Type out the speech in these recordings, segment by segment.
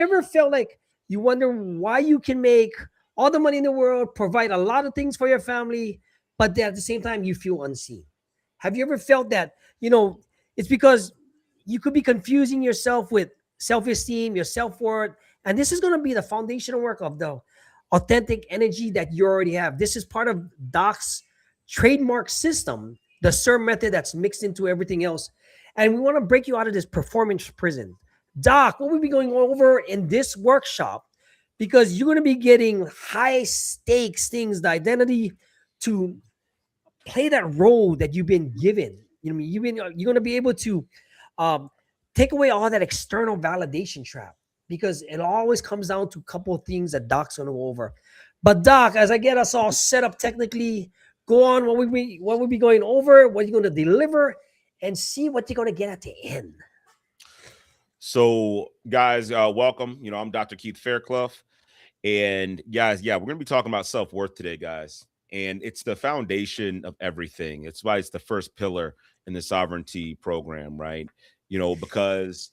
ever felt like you wonder why you can make all the money in the world, provide a lot of things for your family, but at the same time you feel unseen? Have you ever felt that? It's because you could be confusing yourself with self-esteem, your self-worth, and this is going to be the foundational work of the authentic energy that you already have. This is part of Doc's trademark system, the SIR method that's mixed into everything else. And we want to break you out of this performance prison. Doc, what we'll be going over in this workshop, because you're going to be getting high stakes things, the identity to play that role that you've been given. You're going to be able to um, take away all that external validation trap, because it always comes down to a couple of things that Doc's going to go over. But Doc, as I get us all set up technically, go on what we'll be going over, what you're going to deliver, and see what you're going to get at the end. So, guys, welcome. I'm Dr. Keith Fairclough. And guys, we're going to be talking about self-worth today, guys. And it's the foundation of everything. It's why it's the first pillar in the sovereignty program, right? Because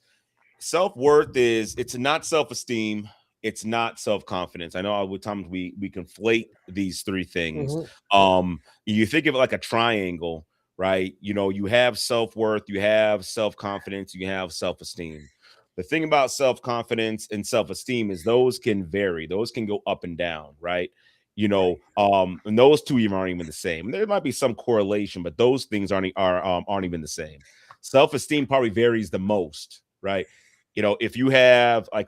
self-worth it's not self-esteem. It's not self-confidence. I know all the times we conflate these three things. You think of it like a triangle, right? You have self-worth, you have self-confidence, you have self-esteem. The thing about self-confidence and self-esteem is those can vary. Those can go up and down, right? And those two even aren't even the same. There might be some correlation, but those things aren't even the same. Self-esteem probably varies the most, right? If you have like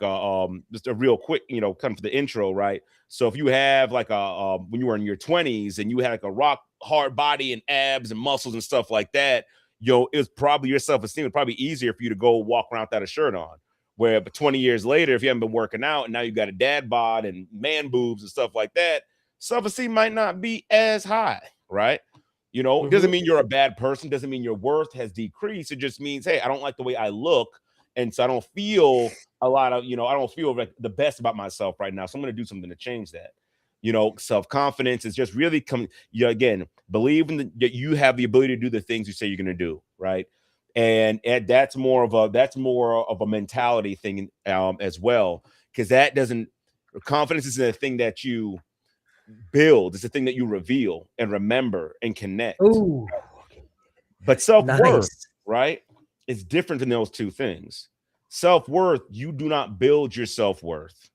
just a real quick, kind of the intro, right? So if you have like when you were in your 20s and you had like a rock hard body and abs and muscles and stuff like that, it's probably your self-esteem is probably easier for you to go walk around without a shirt on. Where but 20 years later, if you haven't been working out and now you got a dad bod and man boobs and stuff like that, self-esteem might not be as high, right? It doesn't mean you're a bad person, doesn't mean your worth has decreased. It just means, hey, I don't like the way I look. And so I don't feel I don't feel like the best about myself right now. So I'm going to do something to change that. Self-confidence is just really again, believing that you have the ability to do the things you say you're going to do, right? And that's more of a mentality thing as well, because confidence isn't a thing that you build. It's a thing that you reveal and remember and connect. Ooh. But self-worth, right, is different than those two things. Self-worth, you do not build your self-worth,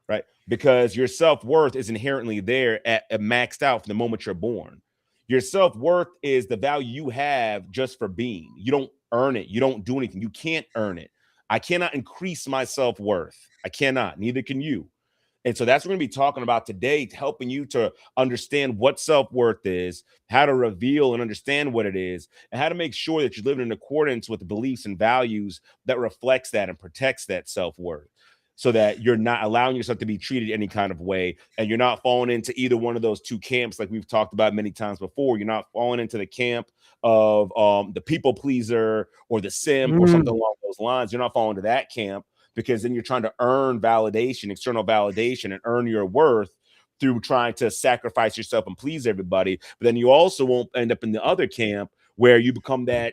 right? Because your self-worth is inherently there at maxed out from the moment you're born. Your self-worth is the value you have just for being. You don't earn it. You don't do anything. You can't earn it. I cannot increase my self-worth. I cannot. Neither can you. And so that's what we're going to be talking about today, helping you to understand what self-worth is, how to reveal and understand what it is, and how to make sure that you're living in accordance with the beliefs and values that reflects that and protects that self-worth, so that you're not allowing yourself to be treated any kind of way, and you're not falling into either one of those two camps like we've talked about many times before. You're not falling into the camp of the people pleaser or the simp or something along those lines. You're not falling into that camp, because then you're trying to earn validation, external validation, and earn your worth through trying to sacrifice yourself and please everybody. But then you also won't end up in the other camp where you become that,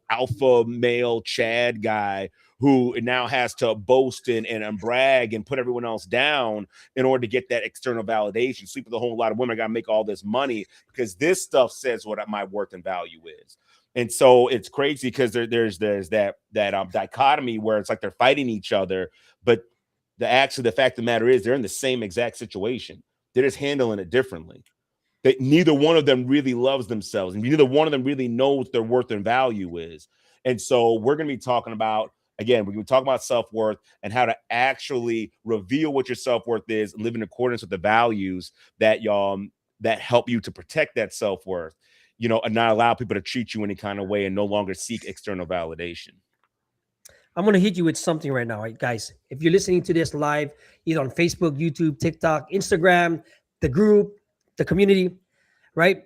alpha male Chad guy who now has to boast and brag and put everyone else down in order to get that external validation. Sleep with a whole lot of women. I got to make all this money because this stuff says what my worth and value is. And so it's crazy because there's that dichotomy where it's like they're fighting each other, but the fact of the matter is they're in the same exact situation. They're just handling it differently. Neither one of them really loves themselves, and neither one of them really knows what their worth and value is. And so we're going to be talking about, again, we're going to talk about self-worth and how to actually reveal what your self-worth is and live in accordance with the values that help you to protect that self-worth. And not allow people to treat you any kind of way and no longer seek external validation. I'm going to hit you with something right now, right, guys. If you're listening to this live, either on Facebook, YouTube, TikTok, Instagram, the group, the community, right?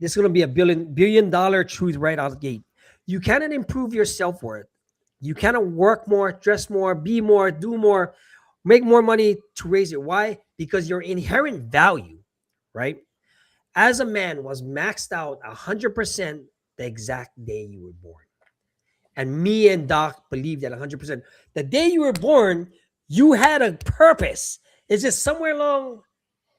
This is going to be a billion dollar truth right out of the gate. You cannot improve your self-worth. You cannot work more, dress more, be more, do more, make more money to raise it. Why? Because your inherent value, right, as a man was maxed out 100% the exact day you were born. And me and Doc believe that 100%. The day you were born, You had a purpose. It's just somewhere along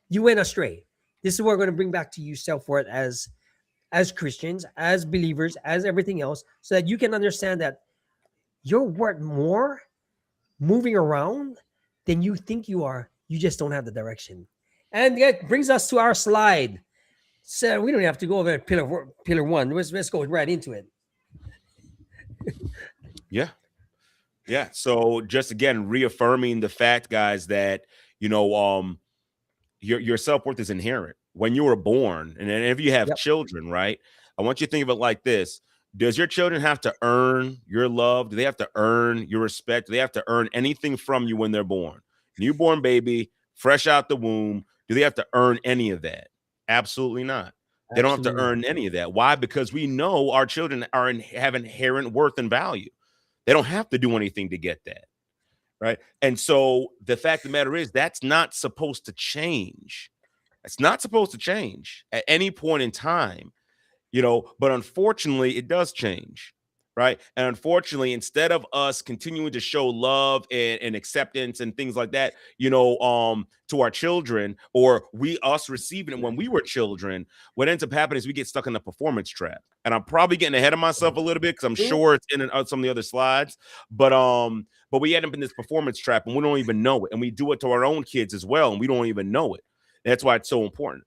you went astray. This is what we're going to bring back to you self-worth as Christians, as believers, as everything else, so that you can understand that you're worth more moving around than you think you are. You just don't have the direction. And that brings us to our slide. So we don't have to go over pillar one. Let's go right into it. Yeah. Yeah. So just again, reaffirming the fact, guys, that, your self-worth is inherent when you were born. And if you have children, right? I want you to think of it like this. Does your children have to earn your love? Do they have to earn your respect? Do they have to earn anything from you when they're born? Newborn baby, fresh out the womb. Do they have to earn any of that? Absolutely not. They don't have to earn any of that. Why? Because we know our children have inherent worth and value. They don't have to do anything to get that. Right. And so the fact of the matter is that's not supposed to change. It's not supposed to change at any point in time, but unfortunately it does change. Right. And unfortunately, instead of us continuing to show love and acceptance and things like that, to our children, or us receiving it when we were children, what ends up happening is we get stuck in the performance trap. And I'm probably getting ahead of myself a little bit because I'm sure it's in some of the other slides. But we end up in this performance trap and we don't even know it. And we do it to our own kids as well. And we don't even know it. That's why it's so important.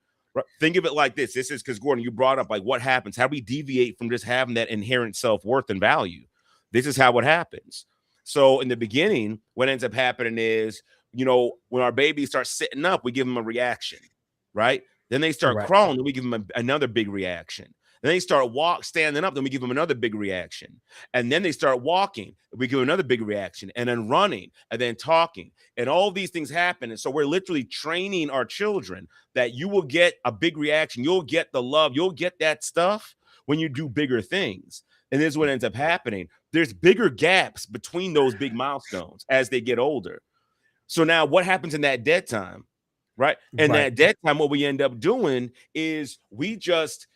Think of it like this. This is because, Gordon, you brought up like what happens, how we deviate from just having that inherent self-worth and value. This is how it happens. So in the beginning, what ends up happening is, when our babies start sitting up, we give them a reaction, right? Then they start crawling, then we give them another big reaction. Then they start standing up, then we give them another big reaction. And then they start walking, we give them another big reaction, and then running, and then talking. And all these things happen. And so we're literally training our children that you will get a big reaction. You'll get the love. You'll get that stuff when you do bigger things. And this is what ends up happening. There's bigger gaps between those big milestones as they get older. So now what happens in that dead time, right? And that dead time, what we end up doing is we just,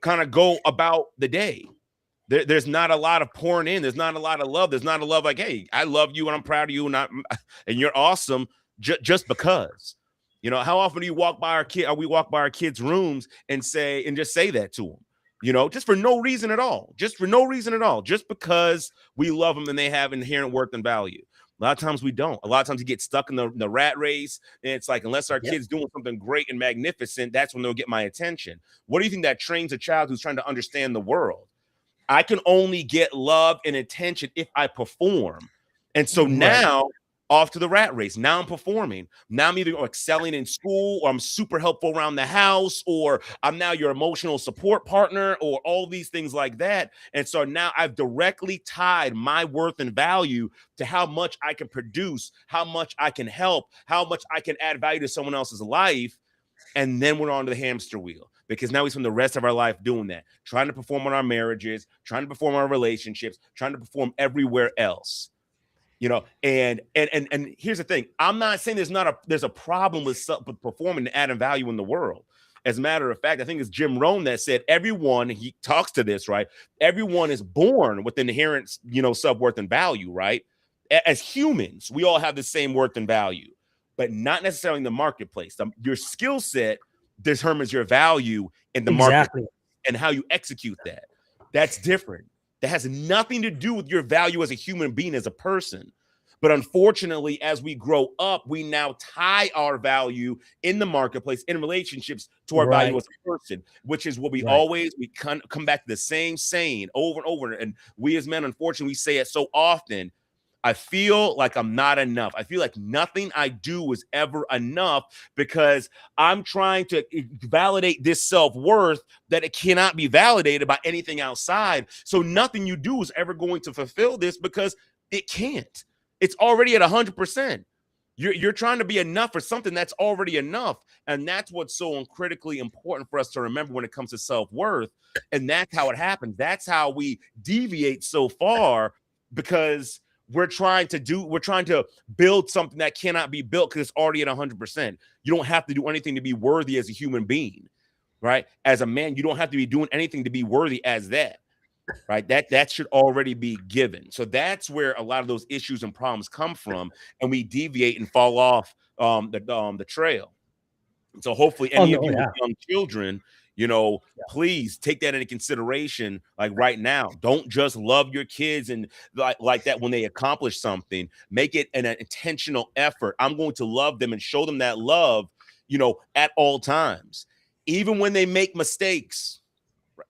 kind of go about the day. There's not a lot of pouring in. There's not a lot of love. There's not a love like, hey, I love you and I'm proud of you and you're awesome just because. How often do you walk by we walk by our kids' rooms and just say that to them? Just for no reason at all. Just for no reason at all. Just because we love them and they have inherent worth and value. A lot of times we don't. A lot of times you get stuck in the rat race. And it's like, unless our kid's doing something great and magnificent, that's when they'll get my attention. What do you think that trains a child who's trying to understand the world? I can only get love and attention if I perform. And so now off to the rat race. Now I'm performing. Now I'm either excelling in school or I'm super helpful around the house or I'm now your emotional support partner or all these things like that. And so now I've directly tied my worth and value to how much I can produce, how much I can help, how much I can add value to someone else's life. And then we're on to the hamster wheel because now we spend the rest of our life doing that, trying to perform on our marriages, trying to perform on our relationships, trying to perform everywhere else. And here's the thing. I'm not saying there's a problem with performing and adding value in the world. As a matter of fact, I think it's Jim Rohn that said everyone, he talks to this, right? Everyone is born with inherent, self-worth and value, right? As humans, we all have the same worth and value, but not necessarily in the marketplace. Your skill set determines your value in the market and how you execute that. That's different. That has nothing to do with your value as a human being, as a person. But unfortunately, as we grow up, we now tie our value in the marketplace, in relationships, to our value as a person, which is what we come back to the same saying over and over. And we as men, unfortunately, we say it so often. I feel like I'm not enough. I feel like nothing I do is ever enough because I'm trying to validate this self-worth that it cannot be validated by anything outside. So nothing you do is ever going to fulfill this because it can't. It's already at 100%. You're trying to be enough for something that's already enough. And that's what's so critically important for us to remember when it comes to self-worth. And that's how it happens. That's how we deviate so far because we're trying to build something that cannot be built because it's already at 100%. You don't have to do anything to be worthy as a human being, right? As a man, you don't have to be doing anything to be worthy as that. right? That should already be given. So that's where a lot of those issues and problems come from, and we deviate and fall off the trail. So hopefully Oh any of no, you with yeah, young children, please take that into consideration. Like right now, don't just love your kids and like that when they accomplish something. Make it an intentional effort. I'm going to love them and show them that love, at all times, even when they make mistakes.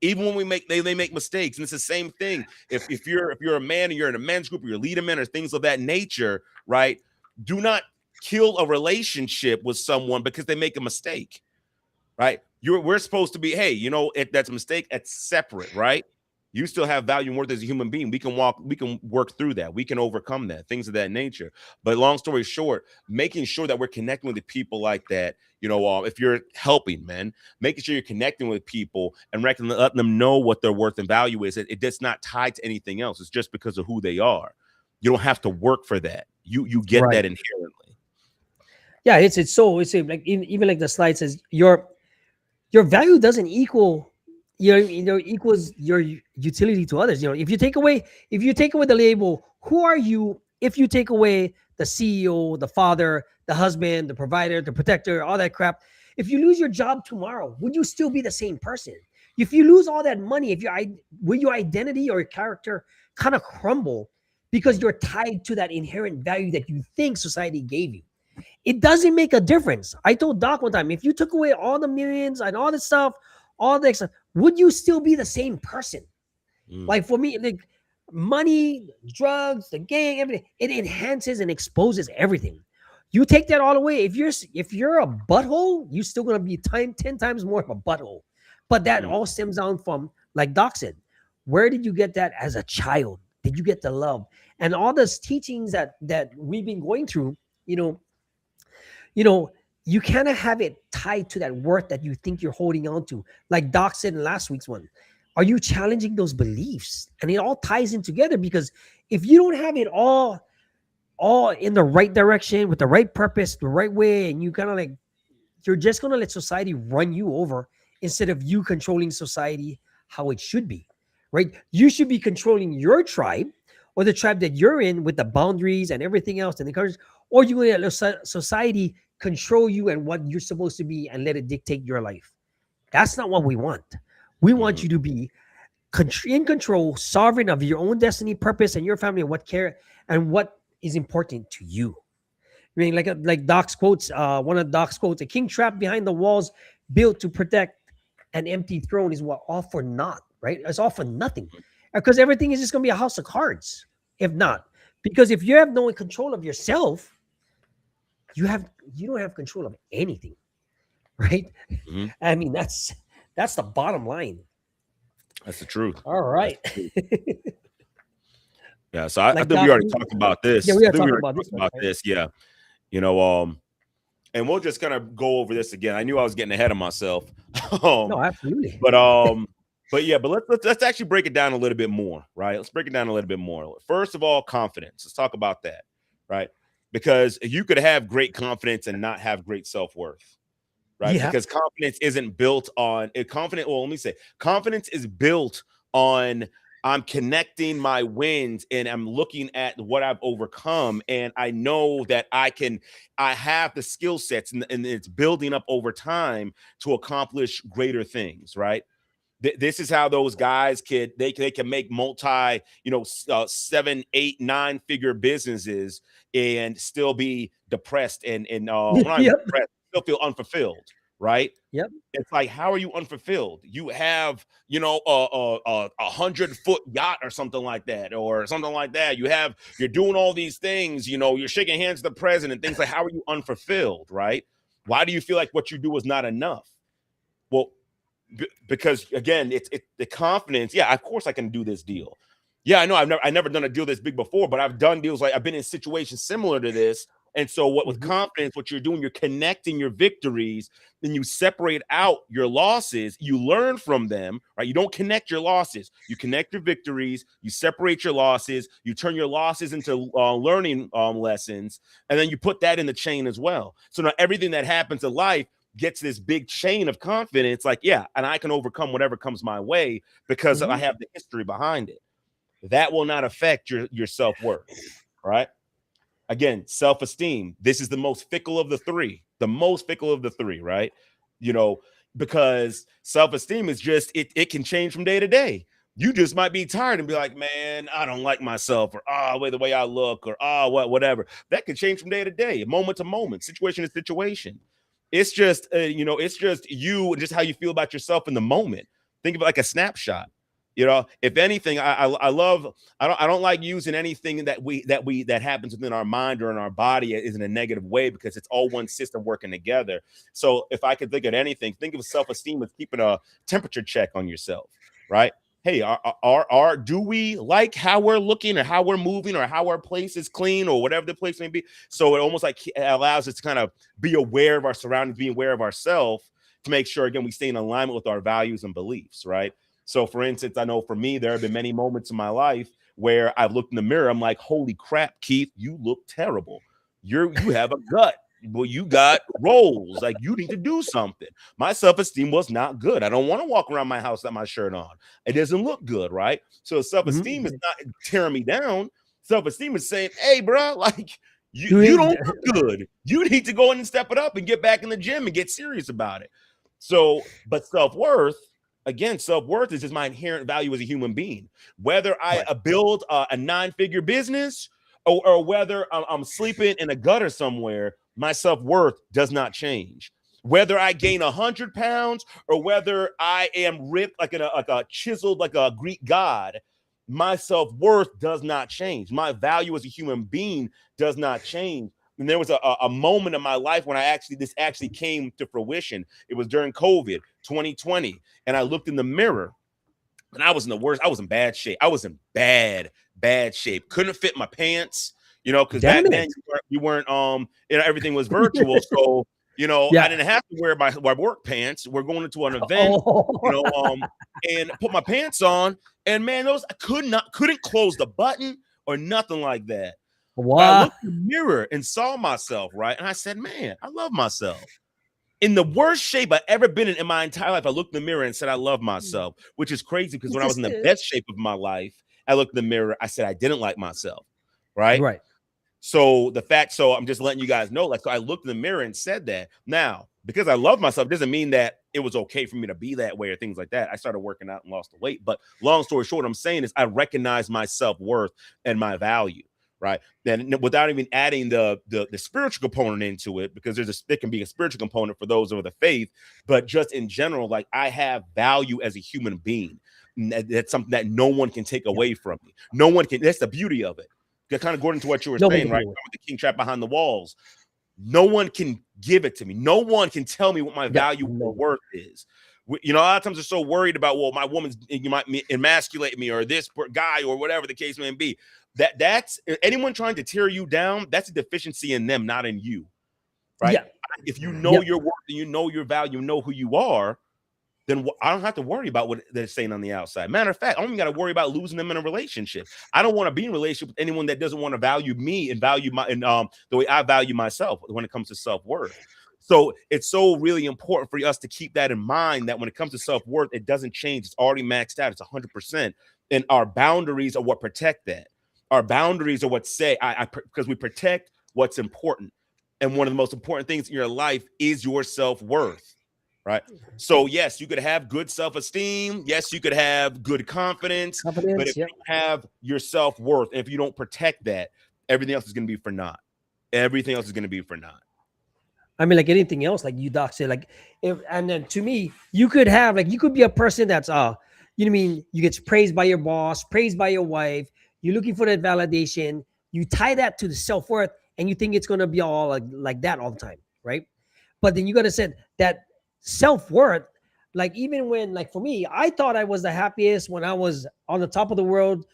Even when they make mistakes, and it's the same thing. If you're a man and you're in a men's group, or you're a leader man, or things of that nature, right? Do not kill a relationship with someone because they make a mistake, right? We're supposed to be, hey, if that's a mistake, it's separate, right? You still have value and worth as a human being. We can work through that. We can overcome that, things of that nature. But long story short, making sure that we're connecting with the people like that, if you're helping, man, making sure you're connecting with people and letting them know what their worth and value is. It's not tied to anything else. It's just because of who they are. You don't have to work for that. You get right. that inherently. Yeah, it's like even like the slide says, your value doesn't equal equals your utility to others. If you take away the label, who are you? If you take away the CEO, the father, the husband, the provider, the protector, all that crap, if you lose your job tomorrow, would you still be the same person? If you lose all that money, will your identity or your character kind of crumble because you're tied to that inherent value that you think society gave you? It doesn't make a difference. I told Doc one time, if you took away all the millions and all the stuff, all the stuff, would you still be the same person? Like for me, like money, drugs, the gang, everything, it enhances and exposes everything. You take that all away. If you're a butthole, you're still gonna be 10 times more of a butthole. But that all stems down from, like Doc said, where did you get that as a child? Did you get the love? And all those teachings that we've been going through, you know, you know, you kind of have it tied to that worth that you think you're holding on to. Like Doc said in last week's one, are you challenging those beliefs? And it all ties in together, because if you don't have it all in the right direction with the right purpose, the right way, and you kind of like, you're just going to let society run you over instead of you controlling society how it should be, right? You should be controlling your tribe, or the tribe that you're in, with the boundaries and everything else and the cultures, or you're going to let society control you and what you're supposed to be and let it dictate your life. That's not what we want. We want you to be in control, sovereign of your own destiny, purpose, and your family, and what is important to you. I mean, like Doc's quotes, one of Doc's quotes: "A king trapped behind the walls, built to protect an empty throne, is what all for naught." Right? It's all for nothing, because everything is just going to be a house of cards. If not, because if you have no control of yourself, you don't have control of anything, right? I mean, that's the bottom line. That's the truth. All right. Yeah, so I Like think we Doc, already talked about this. yeah, we I are think we talking already about talked this one, about right? this. Yeah, and we'll just kind of go over this again. I knew I was getting ahead of myself. No, absolutely. But let's actually break it down a little bit more, right? Let's break it down a little bit more. First of all, confidence. Let's talk about that, right? Because you could have great confidence and not have great self-worth, right? Yeah. Because confidence isn't built on let me say, confidence is built on, I'm connecting my wins and I'm looking at what I've overcome, and I know that I have the skill sets, and it's building up over time to accomplish greater things, right? This is how those guys can make multi, 7, 8, 9-figure businesses and still be depressed and well, not even Yep. depressed, still feel unfulfilled, right? Yep. It's like, how are you unfulfilled? You have, a 100-foot yacht or something like that, you're doing all these things, you're shaking hands with the president, things like, how are you unfulfilled, right? Why do you feel like what you do is not enough? Well, because again, it's the confidence. Yeah, of course I can do this deal. Yeah, I know I've never done a deal this big before, but I've done deals, like I've been in situations similar to this. And so with confidence, what you're doing, you're connecting your victories, then you separate out your losses, you learn from them, right? You don't connect your losses, you connect your victories, you separate your losses, you turn your losses into learning lessons, and then you put that in the chain as well. So now everything that happens in life, get to this big chain of confidence, like, yeah, and I can overcome whatever comes my way because I have the history behind it. That will not affect your self-worth, right? Again, self-esteem. This is the most fickle of the three. The most fickle of the three, right? You know, because self-esteem is just, it can change from day to day. You just might be tired and be like, man, I don't like myself, or the way I look, or whatever. That can change from day to day, moment to moment, situation to situation. It's just it's just you and just how you feel about yourself in the moment. Think of it like a snapshot. You know, if anything, I don't like using anything that happens within our mind or in our body is in a negative way, because it's all one system working together. So if I could think of anything, think of self-esteem as keeping a temperature check on yourself, right? Hey, do we like how we're looking, or how we're moving, or how our place is clean, or whatever the place may be? So it almost like allows us to kind of be aware of our surroundings, be aware of ourselves, to make sure, again, we stay in alignment with our values and beliefs, right? So, for instance, I know for me, there have been many moments in my life where I've looked in the mirror. I'm like, holy crap, Keith, you look terrible. You have a gut. Well, you got rolls. Like, you need to do something. My self-esteem was not good. I don't want to walk around my house without my shirt on. It doesn't look good, right? So self-esteem is not tearing me down. Self-esteem is saying, hey, bro, like, you don't look good. You need to go in and step it up and get back in the gym and get serious about it. So, but self-worth, again, self-worth is just my inherent value as a human being. Whether I build a 9-figure business, or whether I'm sleeping in a gutter somewhere, my self-worth does not change. Whether I gain 100 pounds or whether I am ripped like a chiseled like a Greek god, my self-worth does not change. My value as a human being does not change. And there was a moment in my life when this actually came to fruition. It was during COVID 2020. And I looked in the mirror and I was in the worst. I was in bad shape. I was in bad shape. Couldn't fit my pants, because back then you weren't everything was virtual. So, I didn't have to wear my work pants. We're going into an event, and put my pants on. And man, I couldn't close the button or nothing like that. Wow. I looked in the mirror and saw myself, right? And I said, man, I love myself. In the worst shape I've ever been in my entire life, I looked in the mirror and said, I love myself, which is crazy, because when I was in the best shape of my life, I looked in the mirror, I said I didn't like myself, right? Right. So I'm just letting you guys know, like, so I looked in the mirror and said that. Now, because I love myself doesn't mean that it was okay for me to be that way or things like that. I started working out and lost the weight. But long story short, what I'm saying is I recognize my self-worth and my value. Right. Then without even adding the spiritual component into it, because there can be a spiritual component for those of the faith, but just in general, like, I have value as a human being. That's something that no one can take away from me. No one can. That's the beauty of it. Kind of according to what you were saying, right? The king trapped behind the walls. No one can give it to me. No one can tell me what my value or worth is. A lot of times they're so worried about, well, my woman's, you might emasculate me, or this guy, or whatever the case may be. That's anyone trying to tear you down. That's a deficiency in them, not in you, right? Yeah. If you know your worth and you know your value, know who you are, then I don't have to worry about what they're saying on the outside. Matter of fact, I don't even got to worry about losing them in a relationship. I don't want to be in a relationship with anyone that doesn't want to value me and value the way I value myself when it comes to self-worth. So it's so really important for us to keep that in mind, that when it comes to self-worth, it doesn't change. It's already maxed out. It's 100%. And our boundaries are what protect that. Our boundaries are what say, because we protect what's important. And one of the most important things in your life is your self-worth, right? So yes, you could have good self-esteem. Yes, you could have good confidence. But if you don't have your self-worth, if you don't protect that, everything else is going to be for naught. Everything else is going to be for naught. I mean, like anything else, like you, Doc, said, like, and then to me, you could be a person that's, you get praised by your boss, praised by your wife. You're looking for that validation. You tie that to the self-worth, and you think it's going to be all like that all the time, right? But then you got to say that self-worth, like, even when, like, for me, I thought I was the happiest when I was on the top of the world,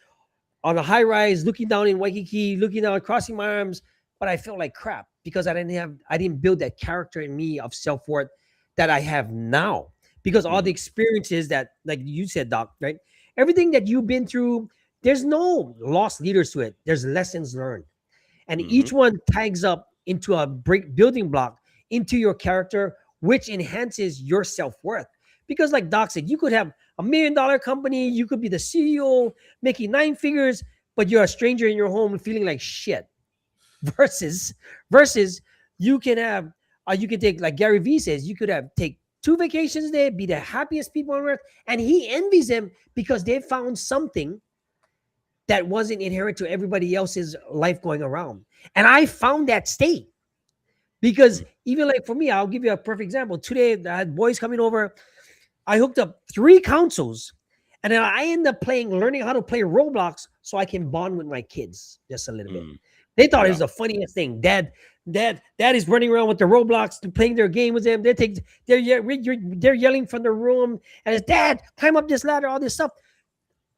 on a high rise, looking down in Waikiki, looking down, crossing my arms, but I felt like crap because I didn't build that character in me of self-worth that I have now. Because all the experiences that, like you said, Doc, right? Everything that you've been through, there's no lost leaders to it. There's lessons learned. And each one tags up into a building block into your character, which enhances your self-worth. Because like Doc said, you could have $1 million company, you could be the CEO making 9 figures, but you're a stranger in your home feeling like shit. Versus you can have you can take, like Gary Vee says, you could have take 2 vacations there, be the happiest people on earth, and he envies them because they found something that wasn't inherent to everybody else's life going around. And I found that state because even like for me, I'll give you a perfect example. Today, I had boys coming over. I hooked up 3 consoles, and then I end up learning how to play Roblox so I can bond with my kids just a little bit. They thought it was the funniest thing. Dad is running around with the Roblox playing their game with them. They're yelling from the room, and it's, Dad, climb up this ladder, all this stuff.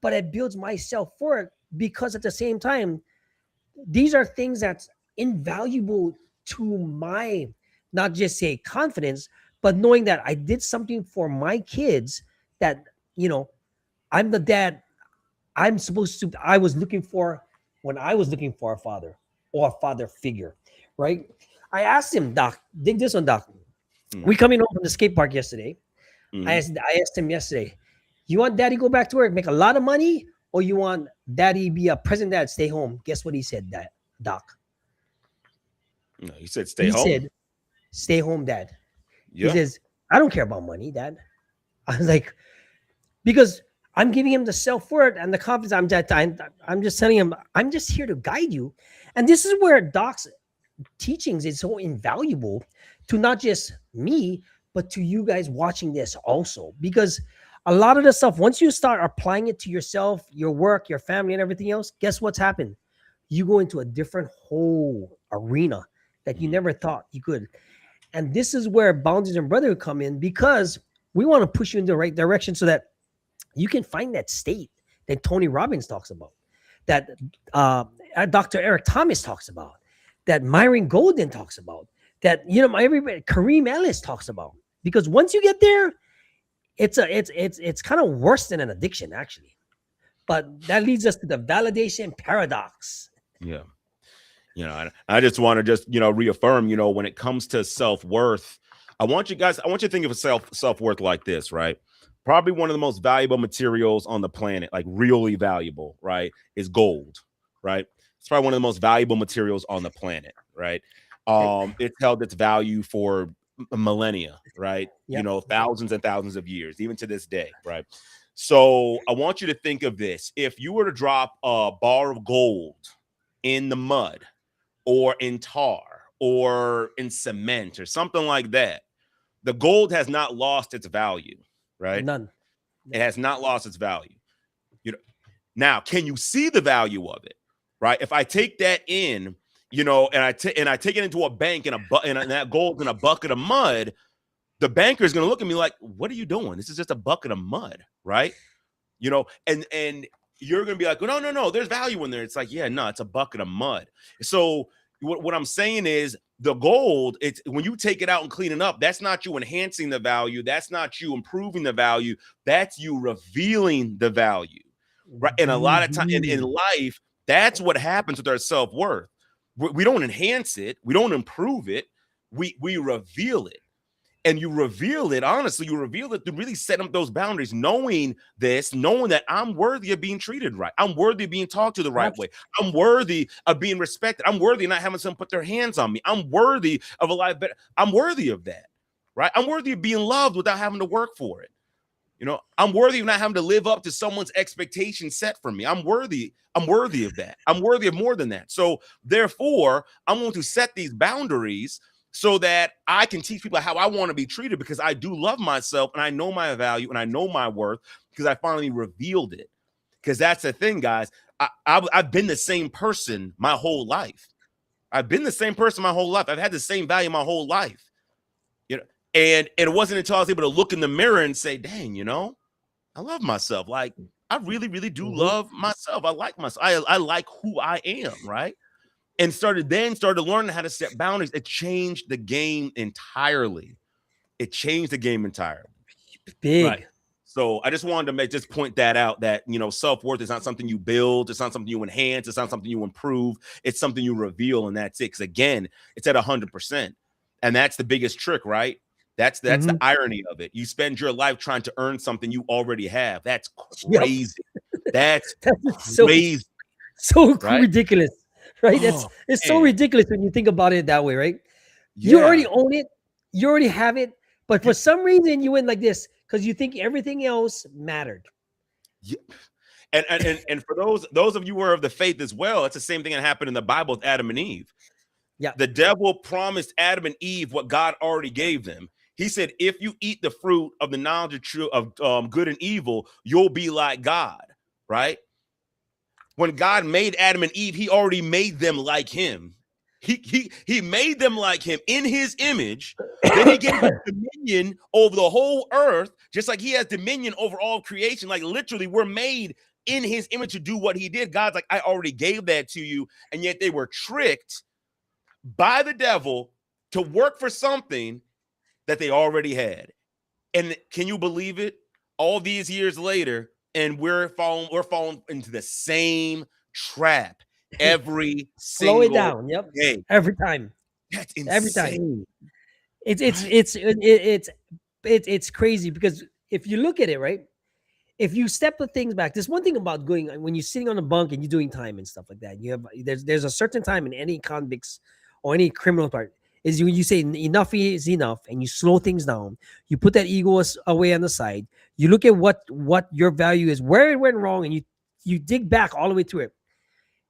But it builds my self-worth because at the same time, these are things that's invaluable to my, not just say confidence, but knowing that I did something for my kids that, I'm the dad I was looking for when I was looking for a father or a father figure, right? I asked him, Doc, dig this one, Doc. We coming home from the skate park yesterday. I asked him yesterday, you want daddy go back to work, make a lot of money, or you want daddy be a present dad, stay home? Guess what he said, Doc? No, he said stay home. He said, stay home, Dad. Yeah. He says, I don't care about money, Dad. I was like, because I'm giving him the self-worth and the confidence. I'm just telling him, I'm just here to guide you. And this is where Doc's teachings is so invaluable to not just me, but to you guys watching this also. Because a lot of the stuff, once you start applying it to yourself, your work, your family, and everything else, guess what's happened? You go into a different whole arena that you never thought you could. And this is where boundaries and brotherhood come in, because we want to push you in the right direction so that you can find that state that Tony Robbins talks about, that Dr. Eric Thomas talks about, that Myron Golden talks about, that everybody, Kareem Ellis talks about. Because once you get there, it's kind of worse than an addiction, actually. But that leads us to the validation paradox. Yeah. I just want to reaffirm, when it comes to self-worth, I want you to think of self-worth like this, right? Probably one of the most valuable materials on the planet, like really valuable, right, is gold, right? It's probably one of the most valuable materials on the planet, right? It's held its value for millennia, right? Yep. Thousands and thousands of years, even to this day, right? So I want you to think of this. If you were to drop a bar of gold in the mud or in tar or in cement or something like that, the gold has not lost its value, right? None. It has not lost its value. Now, can you see the value of it, right? If I take that in, and I take it into a bank and that gold in a bucket of mud, the banker is going to look at me like, what are you doing? This is just a bucket of mud, right? And you're going to be like, no, there's value in there. It's like, yeah, no, it's a bucket of mud. So what I'm saying is the gold, it's when you take it out and clean it up, that's not you enhancing the value. That's not you improving the value. That's you revealing the value, right? And a lot of time in life, that's what happens with our self-worth. We don't enhance it. We don't improve it. We reveal it. And you reveal it, honestly, you reveal it to really set up those boundaries, knowing that I'm worthy of being treated right. I'm worthy of being talked to the right way. I'm worthy of being respected. I'm worthy of not having someone put their hands on me. I'm worthy of a life better. I'm worthy of that, right? I'm worthy of being loved without having to work for it. I'm worthy of not having to live up to someone's expectations set for me. I'm worthy of that. I'm worthy of more than that. So therefore, I'm going to set these boundaries so that I can teach people how I want to be treated, because I do love myself and I know my value and I know my worth, because I finally revealed it. Because that's the thing, guys. I've been the same person my whole life. I've been the same person my whole life. I've had the same value my whole life. And it wasn't until I was able to look in the mirror and say, dang, I love myself. Like, I really, really do love myself. I like myself. I like who I am, right? And started learning how to set boundaries. It changed the game entirely. Big. Right. So I just wanted to point that out, that, self-worth is not something you build. It's not something you enhance. It's not something you improve. It's something you reveal, and that's it. Because again, it's at 100%. And that's the biggest trick, right? That's the irony of it. You spend your life trying to earn something you already have. That's Yep. crazy. That's so crazy. Right? ridiculous, right? Oh, It's so man. ridiculous when you think about it that way, right? You Yeah. already own it, you already have it, but for some reason you went like this because you think everything else mattered. Yeah. And for those of you who are of the faith as well, it's the same thing that happened in the Bible with Adam and Eve. Yeah. The devil promised Adam and Eve what God already gave them. He said, if you eat the fruit of the knowledge of true of good and evil, you'll be like God, right? When God made Adam and Eve, he already made them like him. He made them like him in his image. Then he gave them dominion over the whole earth, just like he has dominion over all creation. Like literally, we're made in his image to do what he did. God's like, I already gave that to you. And yet they were tricked by the devil to work for something that they already had. And can you believe it? All these years later, and we're falling into the same trap every Slow it single down. Yep. day. Every time. That's Every time. insane. It's crazy because if you look at it, right? If you step the things back, there's one thing about going when you're sitting on a bunk and you're doing time and stuff like that. You have there's a certain time in any convicts or any criminal part is you say enough is enough and you slow things down. You put that ego away on the side. You look at what your value is, where it went wrong, and you dig back all the way through it,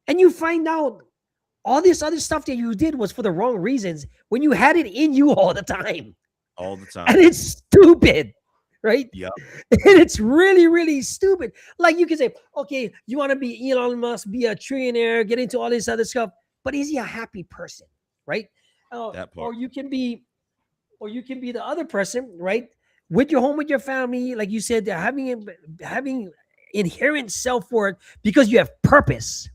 and you find out all this other stuff that you did was for the wrong reasons when you had it in you all the time. All the time. And it's stupid, right? Yeah. And it's really, really stupid. Like you can say, okay, you want to be Elon Musk, be a trillionaire, get into all this other stuff, but is he a happy person, right? That part. Or you can be the other person, right? With your home, with your family, like you said, they're having inherent self-worth because you have purpose.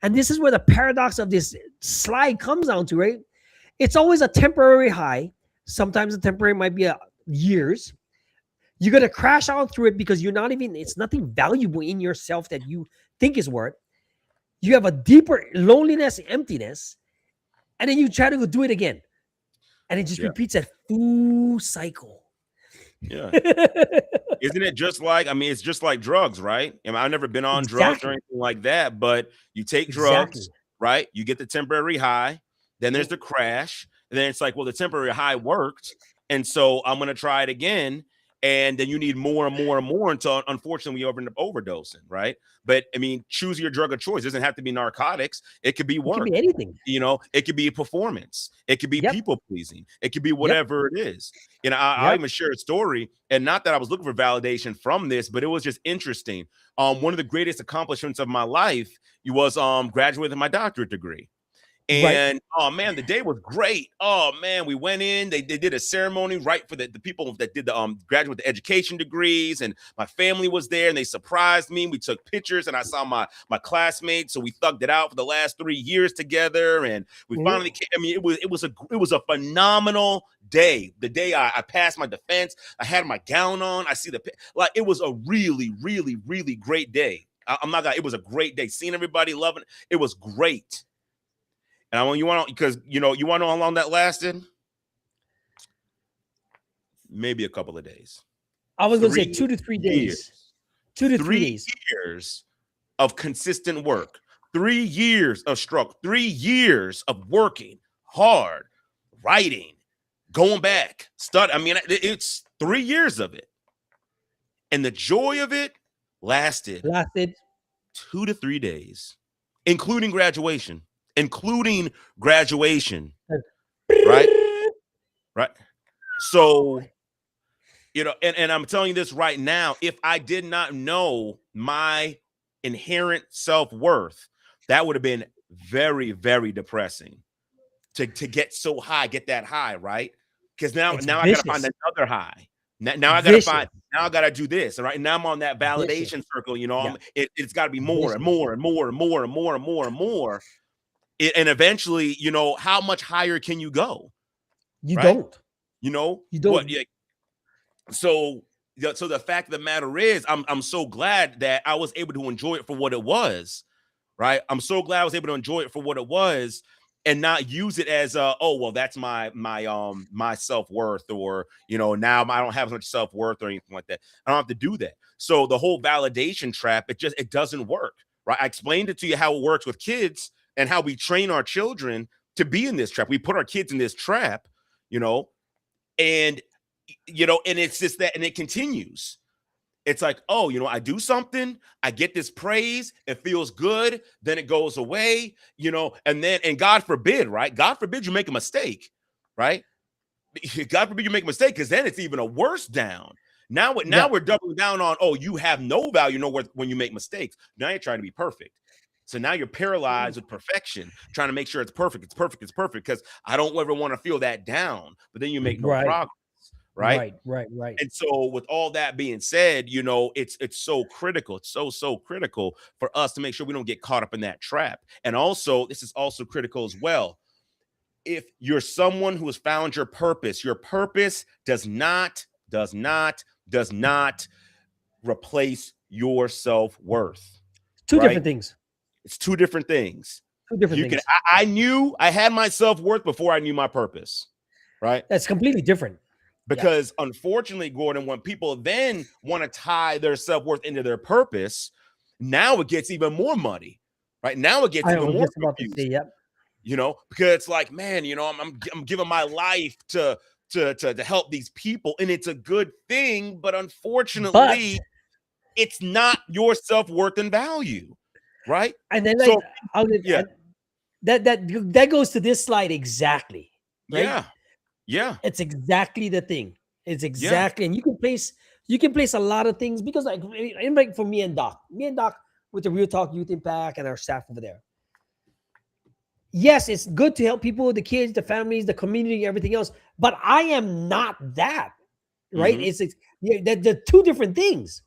And this is where the paradox of this slide comes down to, right? It's always a temporary high. Sometimes the temporary might be years. You're going to crash out through it because it's nothing valuable in yourself that you think is worth. You have a deeper loneliness, emptiness, and then you try to go do it again. And it just repeats that full cycle. Yeah. Isn't it just like, it's just like drugs, right? I've never been on drugs or anything like that, but you take drugs, right? You get the temporary high, then there's the crash, and then it's like, well, the temporary high worked, and so I'm going to try it again. And then you need more and more and more until, unfortunately, we end up overdosing, right? But choose your drug of choice. It doesn't have to be narcotics. It could be work. It could be anything. It could be performance. It could be people pleasing. It could be whatever it is. I even share a story, and not that I was looking for validation from this, but it was just interesting. One of the greatest accomplishments of my life was graduating my doctorate degree. And oh man, the day was great. Oh man, we went in. They did a ceremony right for the people that did the graduate the education degrees, and my family was there, and they surprised me. We took pictures, and I saw my classmates. So we thugged it out for the last 3 years together, and we finally came. It was a phenomenal day. The day I passed my defense, I had my gown on. I see it was a really, really, really great day. I'm not gonna. It was a great day. Seeing everybody loving it. It was great. And I want you want to know how long that lasted? Maybe a couple of days. I was going to say 2 to 3 days. 2 to 3 days. 3 years of consistent work. 3 years of struggle. 3 years of working hard, writing, going back, studying. It's 3 years of it. And the joy of it lasted 2 to 3 days, including graduation. Right. So, and I'm telling you this right now, if I did not know my inherent self-worth, that would have been very, very depressing to get so high, get that high, right? Because now I gotta find another high. Now I gotta do this. All right. Now I'm on that validation circle, it's gotta be more and more and more and more and more and more and more. And eventually, how much higher can you go? You don't. You don't. So the fact of the matter is, I'm so glad that I was able to enjoy it for what it was, right? I'm so glad I was able to enjoy it for what it was. and not use it as oh well, that's my self-worth, or now I don't have as much self-worth or anything like that. I don't have to do that. So the whole validation trap, it doesn't work, right? I explained it to you how it works with kids and how we train our children to be in this trap. We put our kids in this trap, and and it's just that, and it continues. It's like, oh, I do something, I get this praise, it feels good, then it goes away, and God forbid, right? God forbid you make a mistake, right? God forbid you make a mistake, because then it's even a worse down. Now we're doubling down on, oh, you have no value, no worth when you make mistakes. Now you're trying to be perfect. So now you're paralyzed with perfection, trying to make sure it's perfect, because I don't ever want to feel that down, but then you make no progress. Right. And so with all that being said, it's so critical. It's so critical for us to make sure we don't get caught up in that trap. And also, this is also critical as well. If you're someone who has found your purpose does not replace your self-worth. Two different things. It's two different things. Things. I had my self-worth before I knew my purpose. Right. That's completely different. Because unfortunately, Gordon, when people then want to tie their self-worth into their purpose, now it gets even more muddy, right? Now it gets even more confused. Because it's like, man, I'm giving my life to help these people, and it's a good thing, but unfortunately, it's not your self-worth and value, right? And then that goes to this slide exactly. Right? Yeah, it's exactly the thing. It's exactly, and you can place a lot of things, because like for me and Doc with the Real Talk Youth Impact and our staff over there. Yes, it's good to help people, the kids, the families, the community, everything else. But I am not that, right? Mm-hmm. They're two different things.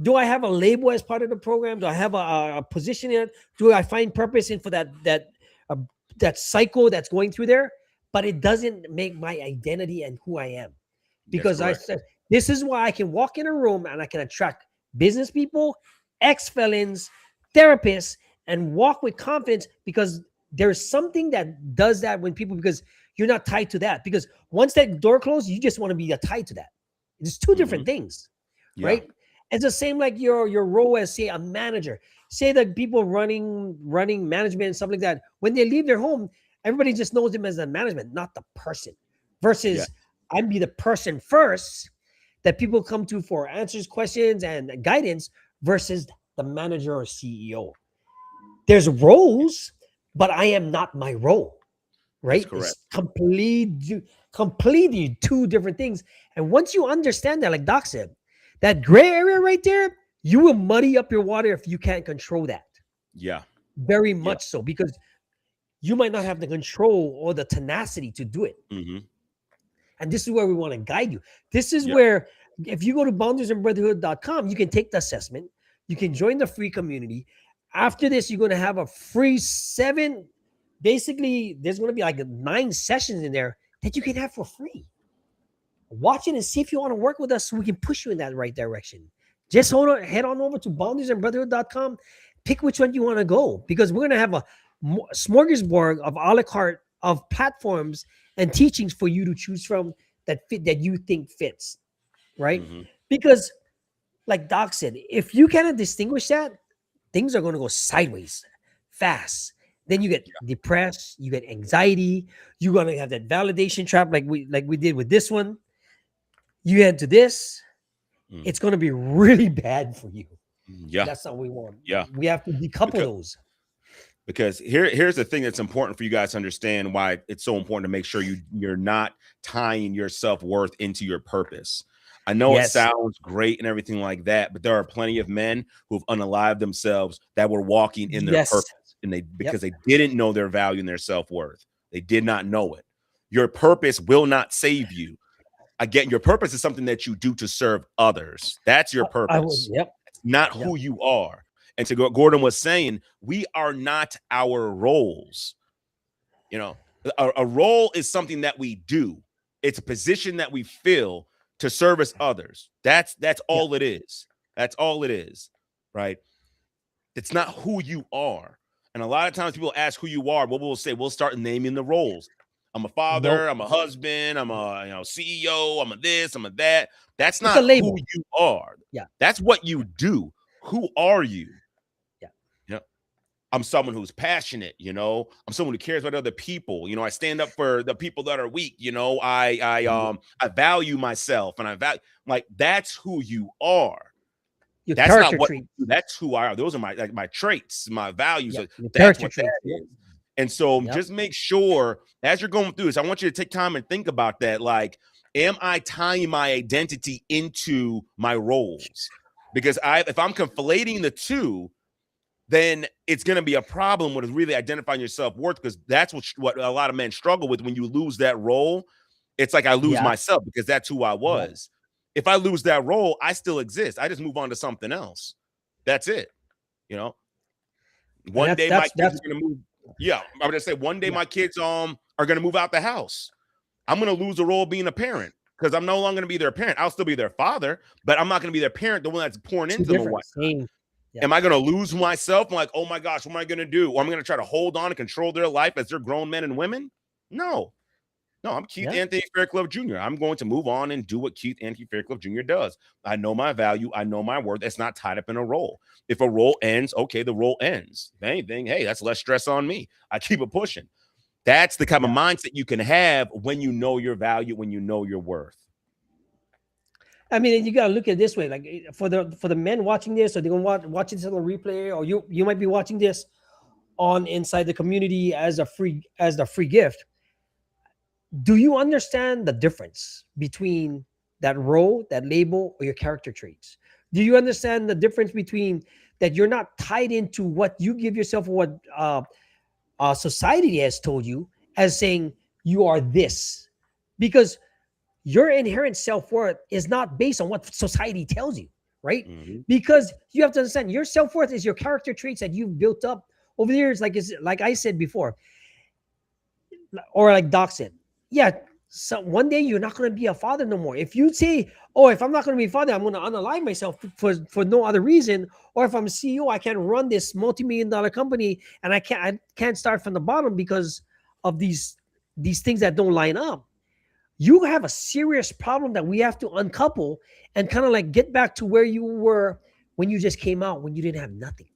Do I have a label as part of the program? Do I have a position in it? Do I find purpose in for that cycle that's going through there? But it doesn't make my identity and who I am. Because I said, this is why I can walk in a room and I can attract business people, ex-felons, therapists, and walk with confidence, because there's something that does that when people, because you're not tied to that. Because once that door closes, you just want to be tied to that. It's two different things, right? It's the same like your role as, say, a manager. Say that people running management and stuff like that, when they leave their home, everybody just knows them as the management, not the person. Versus I'd be the person first that people come to for answers, questions, and guidance, versus the manager or CEO. There's roles, but I am not my role, right? It's completely two different things. And once you understand that, like Doc said, that gray area right there, you will muddy up your water if you can't control that. Yeah. Very much so, because you might not have the control or the tenacity to do it. Mm-hmm. And this is where we want to guide you. This is where, if you go to boundariesandbrotherhood.com, you can take the assessment. You can join the free community. After this, you're going to have a free 7. Basically, there's going to be like 9 sessions in there that you can have for free. Watch it and see if you want to work with us, so we can push you in that right direction. Just head on over to boundariesandbrotherhood.com. Pick which one you want to go, because we're going to have a smorgasbord of a la carte of platforms and teachings for you to choose from that you think fits, right? Mm-hmm. Because like Doc said, if you cannot distinguish that, things are going to go sideways fast. Then you get depressed, you get anxiety, you're going to have that validation trap like we did with this one. You head to this, it's going to be really bad for you. Yeah. That's not what we want. Yeah. We have to decouple those. Because here's the thing that's important for you guys to understand, why it's so important to make sure you're not tying your self-worth into your purpose. I know it sounds great and everything like that, but there are plenty of men who've unalived themselves that were walking in their purpose, and because they didn't know their value and their self-worth. They did not know it. Your purpose will not save you. Again, your purpose is something that you do to serve others. That's your purpose. It's not who you are. And to what Gordon was saying, we are not our roles. A role is something that we do. It's a position that we fill to service others. That's all it is. That's all it is, right? It's not who you are. And a lot of times people ask who you are. What we'll say, we'll start naming the roles. I'm a father, Nope. I'm a husband, I'm a CEO, I'm a this, I'm a that. That's It's a not who label. you are. Yeah. That's what you do. Who are you? Yeah. You know, I'm someone who's passionate, I'm someone who cares about other people. I stand up for the people that are weak. I value myself, and I value, like, that's who you are. Your That's not character what trait. that's who I are. Those are my traits, my values. Yep. Your That's character what trait. that Yep. is. And so Yep. just make sure as you're going through this, I want you to take time and think about that. Like, am I tying my identity into my roles? Because if I'm conflating the two, then it's going to be a problem with really identifying your self-worth, because that's what a lot of men struggle with. When you lose that role, it's like I lose Yeah. myself, because that's who I was. If I lose that role, I still exist. I just move on to something else. That's it. One day my kids are going to move. Yeah, I'm going to say one day my kids are going to move out the house. I'm going to lose the role of being a parent, because I'm no longer going to be their parent. I'll still be their father, but I'm not going to be their parent, the one that's pouring into them. Yeah. Am I going to lose myself? I'm like, oh my gosh, what am I going to do? Or I'm going to try to hold on and control their life as they're grown men and women? No, I'm Keith Anthony Fairclough Jr. I'm going to move on and do what Keith Anthony Fairclough Jr. does. I know my value. I know my worth. It's not tied up in a role. If a role ends, okay, the role ends. If anything, hey, that's less stress on me. I keep it pushing. That's the kind of mindset you can have when you know your value, when you know your worth. I mean, you got to look at it this way. Like, for the men watching this, or they're going to watch this on a replay, or you might be watching this on inside the community as a free gift. Do you understand the difference between that role, that label, or your character traits? Do you understand the difference between that you're not tied into what you give yourself, or what society has told you as saying you are this? Because your inherent self-worth is not based on what society tells you, right? Mm-hmm. Because you have to understand your self-worth is your character traits that you've built up over the years. Like I said before, or like Doc said, yeah, so one day you're not going to be a father no more. If you say, oh, if I'm not going to be a father, I'm going to unalive myself for no other reason. Or if I'm a CEO, I can't run this multi-million-dollar company, and I can't start from the bottom because of these things that don't line up. You have a serious problem that we have to uncouple and kind of like get back to where you were when you just came out, when you didn't have nothing.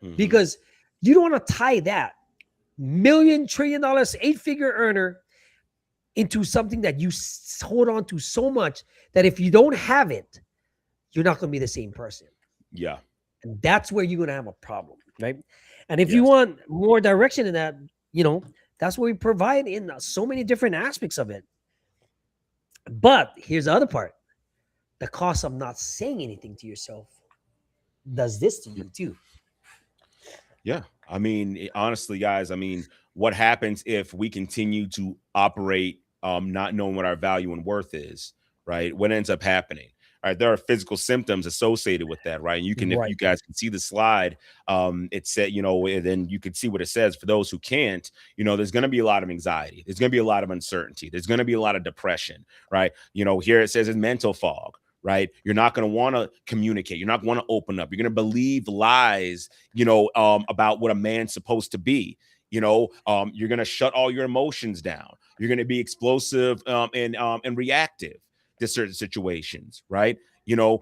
Mm-hmm. Because you don't want to tie that $1 trillion, 8-figure earner into something that you hold on to so much that if you don't have it, you're not going to be the same person. Yeah. And that's where you're going to have a problem, right? And if you want more direction in that, that's what we provide in so many different aspects of it. But here's the other part. The cost of not saying anything to yourself does this to you too. Yeah. I mean, honestly, guys, what happens if we continue to operate not knowing what our value and worth is, right? What ends up happening? All right, there are physical symptoms associated with that, right? And you can, if you guys can see the slide, it said, then you can see what it says. For those who can't, there's going to be a lot of anxiety. There's going to be a lot of uncertainty. There's going to be a lot of depression, right? Here it says it's mental fog, right? You're not going to want to communicate. You're not going to open up. You're going to believe lies, about what a man's supposed to be. You're going to shut all your emotions down. You're going to be explosive and reactive to certain situations, right? You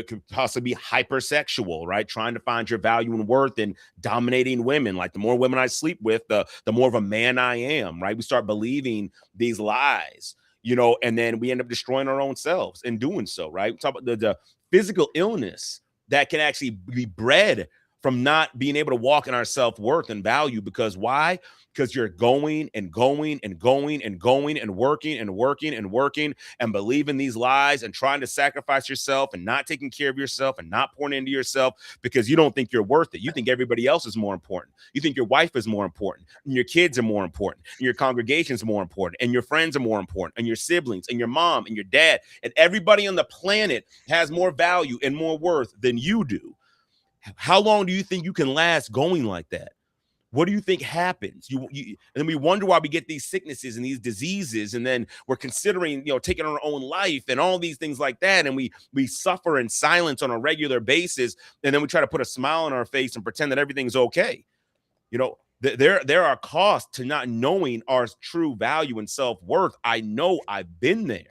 could possibly be hypersexual, right? Trying to find your value and worth in dominating women. Like, the more women I sleep with, the more of a man I am, right? We start believing these lies, and then we end up destroying our own selves in doing so, right? We talk about the physical illness that can actually be bred from not being able to walk in our self-worth and value. Because why? Because you're going and going and going and going and working and working and working and believing these lies and trying to sacrifice yourself and not taking care of yourself and not pouring into yourself because you don't think you're worth it. You think everybody else is more important. You think your wife is more important, and your kids are more important, and your congregation is more important, and your friends are more important, and your siblings and your mom and your dad and everybody on the planet has more value and more worth than you do. How long do you think you can last going like that? What do you think happens? And then we wonder why we get these sicknesses and these diseases, and then we're considering, taking our own life and all these things like that, and we suffer in silence on a regular basis, and then we try to put a smile on our face and pretend that everything's okay. You know, there are costs to not knowing our true value and self-worth. I know I've been there.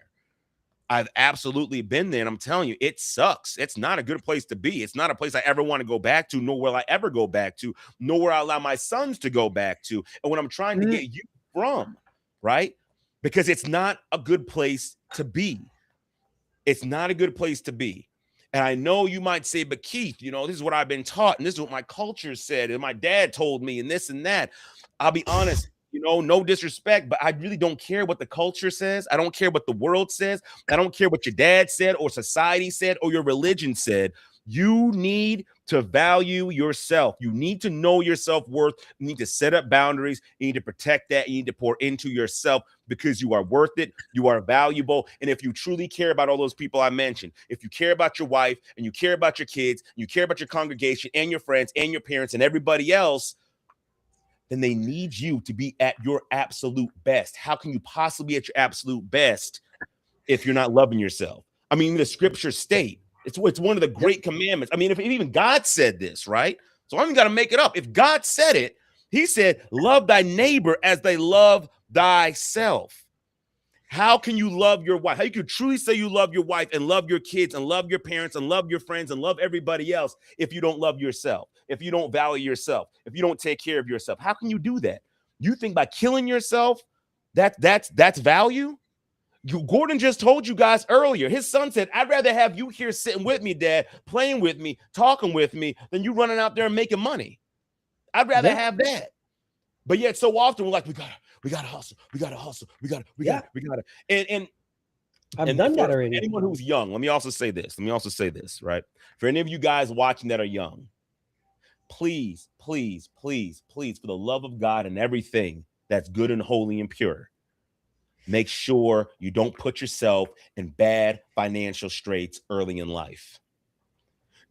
I've absolutely been there. And I'm telling you, it sucks. It's not a good place to be. It's not a place I ever want to go back to, nor will I ever go back to, nor will I allow my sons to go back to. And what I'm trying to get you from, right? Because it's not a good place to be. It's not a good place to be. And I know you might say, but Keith, you know, this is what I've been taught, and this is what my culture said, and my dad told me, and this and that. I'll be honest. You know, no disrespect, but I really don't care what the culture says. I don't care what the world says. I don't care what your dad said or society said or your religion said. You need to value yourself. You need to know your self-worth. You need to set up boundaries. You need to protect that. You need to pour into yourself because you are worth it. You are valuable. And if you truly care about all those people I mentioned, if you care about your wife and you care about your kids, and you care about your congregation and your friends and your parents and everybody else, then they need you to be at your absolute best. How can you possibly be at your absolute best if you're not loving yourself? I mean, the scriptures state it's one of the great commandments. I mean, if even God said this, right? So I don't got to make it up. If God said it, he said, love thy neighbor as they love thyself. How can you love your wife? How you can truly say you love your wife and love your kids and love your parents and love your friends and love everybody else if you don't love yourself, if you don't value yourself, if you don't take care of yourself? How can you do that? You think by killing yourself, that's value? Gordon just told you guys earlier. His son said, I'd rather have you here sitting with me, Dad, playing with me, talking with me, than you running out there and making money. I'd rather have that. But yet so often we're like, we gotta hustle. We gotta. And I've done that already. Anyone who's young, let me also say this, right? For any of you guys watching that are young, please, please, please, please, for the love of God and everything that's good and holy and pure, make sure you don't put yourself in bad financial straits early in life.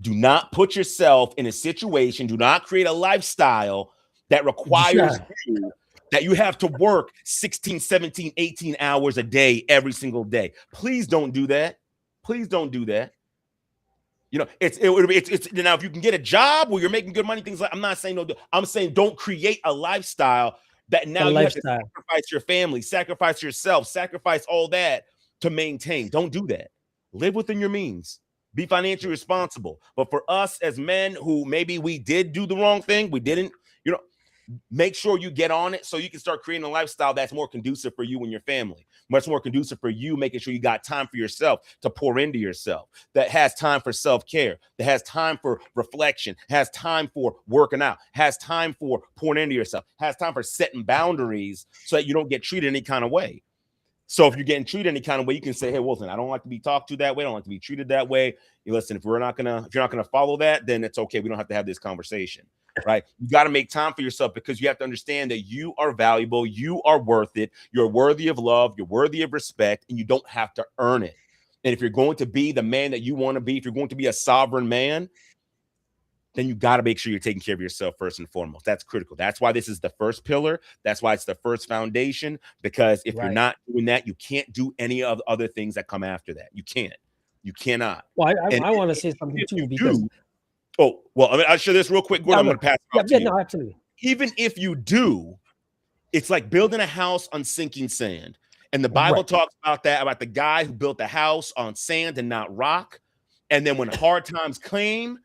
Do not put yourself in a situation, do not create a lifestyle that requires you that you have to work 16, 17, 18 hours a day every single day. Please don't do that. Please don't do that. You know, it's now if you can get a job where you're making good money, things like, I'm not saying no, I'm saying don't create a lifestyle that now you have to sacrifice your family, sacrifice yourself, sacrifice all that to maintain. Don't do that. Live within your means. Be financially responsible. But for us as men who maybe we did do the wrong thing, we didn't, you know, make sure you get on it so you can start creating a lifestyle that's more conducive for you and your family, much more conducive for you, making sure you got time for yourself to pour into yourself, that has time for self-care, that has time for reflection, has time for working out, has time for pouring into yourself, has time for setting boundaries so that you don't get treated any kind of way. So if you're getting treated any kind of way, you can say, hey, Wilson, I don't like to be talked to that way. I don't like to be treated that way. You listen, if you're not gonna follow that, then it's okay. We don't have to have this conversation. Right? You got to make time for yourself because you have to understand that you are valuable. You are worth it. You're worthy of love. You're worthy of respect, and you don't have to earn it. And if you're going to be the man that you want to be, if you're going to be a sovereign man, then you got to make sure you're taking care of yourself first and foremost. That's critical. That's why this is the first pillar. That's why it's the first foundation, because if you're not doing that, you can't do any of the other things that come after that. You can't. You cannot. Well, I want to say something too, because oh, well, I mean, I'll share this real quick. Gordon, I'm going to pass it on to you. No, absolutely. Even if you do, it's like building a house on sinking sand. And the Bible talks about that, about the guy who built the house on sand and not rock. And then when hard times came,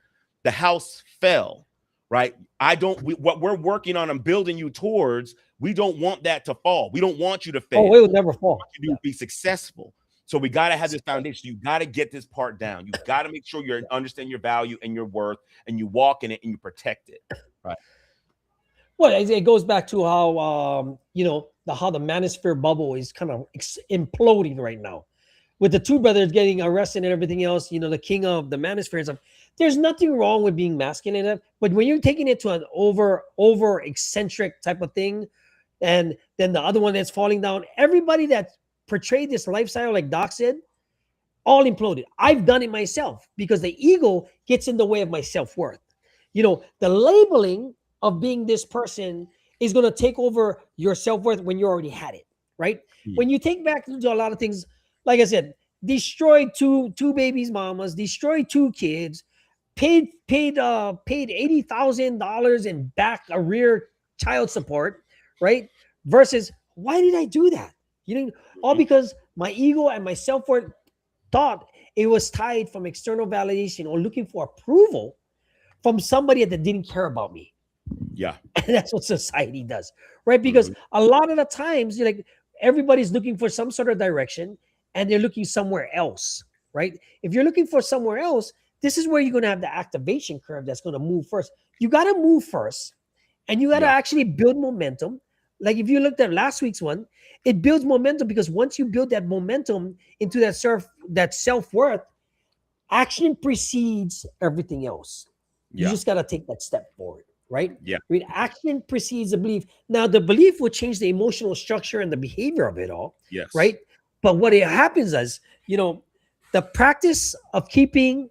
the house fell, right? What we're working on and building you towards, we don't want that to fall. We don't want you to fail. Oh, it would never fall. We want you to be successful. So we got to have this foundation. You got to get this part down. You got to make sure you understand your value and your worth, and you walk in it and you protect it, right? Well, it goes back to how how the manosphere bubble is kind of imploding right now, with the two brothers getting arrested and everything else. You know, the king of the manosphere and stuff. There's nothing wrong with being masculine, but when you're taking it to an over eccentric type of thing, and then the other one that's falling down, everybody that portrayed this lifestyle, like Doc said, all imploded. I've done it myself because the ego gets in the way of my self-worth. You know, the labeling of being this person is going to take over your self-worth when you already had it, right? When you take back to a lot of things, like I said, destroyed two babies' mamas, destroyed two kids, paid $80,000 in back arrear child support, right? Versus why did I do that? You know, all because my ego and my self-worth thought it was tied from external validation or looking for approval from somebody that didn't care about me. Yeah. And that's what society does, right? Because a lot of the times, you're like, everybody's looking for some sort of direction and they're looking somewhere else, right? If you're looking for somewhere else, this is where you're going to have the activation curve that's going to move first. You got to move first and you got to actually build momentum. Like if you looked at last week's one, it builds momentum because once you build that momentum into that self-worth, action precedes everything else. You just got to take that step forward, right? Yeah. I mean, action precedes the belief. Now, the belief will change the emotional structure and the behavior of it all, Yes. right? But what it happens is, the practice of keeping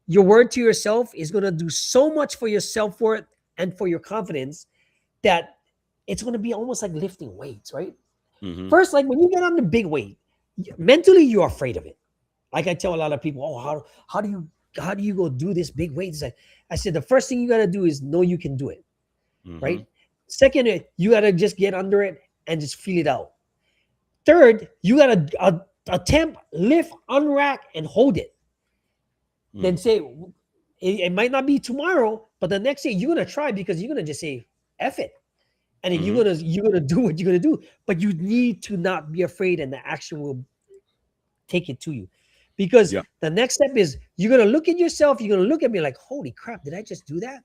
your word to yourself is going to do so much for your self-worth and for your confidence that it's going to be almost like lifting weights, right? First, like when you get on the big weight, mentally you're afraid of it. Like I tell a lot of people, oh, how do you go do this big weight? I said, the first thing you got to do is know you can do it, right? Second, you got to just get under it and just feel it out. Third, you got to attempt, lift, unrack, and hold it. Then say, it might not be tomorrow, but the next day you're going to try because you're going to just say, F it. And then you're gonna do what you're gonna do, but you need to not be afraid, and the action will take it to you. Because the next step is you're gonna look at yourself, you're gonna look at me like, holy crap, did I just do that?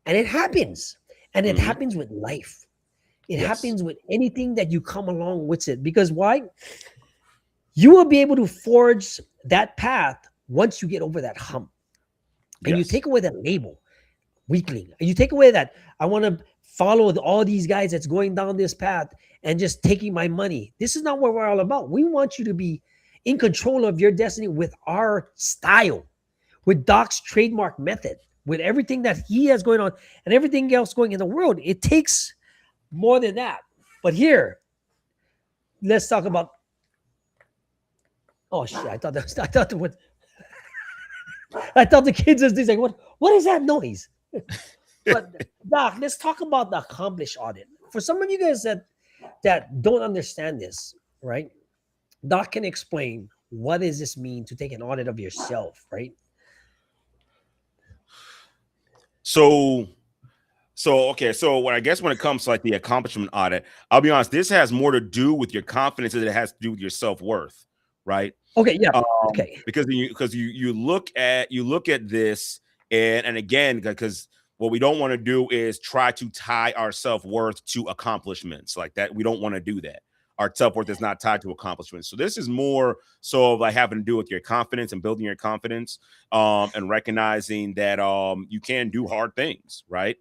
And it happens. And it happens with life. It happens with anything that you come along with it. Because why? You will be able to forge that path once you get over that hump. And you take away that label, weakling. And you take away that I want to follow all these guys that's going down this path and just taking my money. This is not what we're all about. We want you to be in control of your destiny with our style, with Doc's trademark method, with everything that he has going on and everything else going in the world. It takes more than that. But here, let's talk about. Oh shit! I thought the kids was like, what is that noise? But Doc, let's talk about the accomplished audit. For some of you guys that don't understand this, right? Doc can explain what does this mean to take an audit of yourself, right? So okay. So what I guess when it comes to like the accomplishment audit, I'll be honest, this has more to do with your confidence than it has to do with your self-worth, right? Okay, yeah. Okay. Because you look at this and again, because what we don't want to do is try to tie our self-worth to accomplishments like that. We don't want to do that. Our self-worth is not tied to accomplishments. So this is more so of like having to do with your confidence and building your confidence, and recognizing that you can do hard things, right?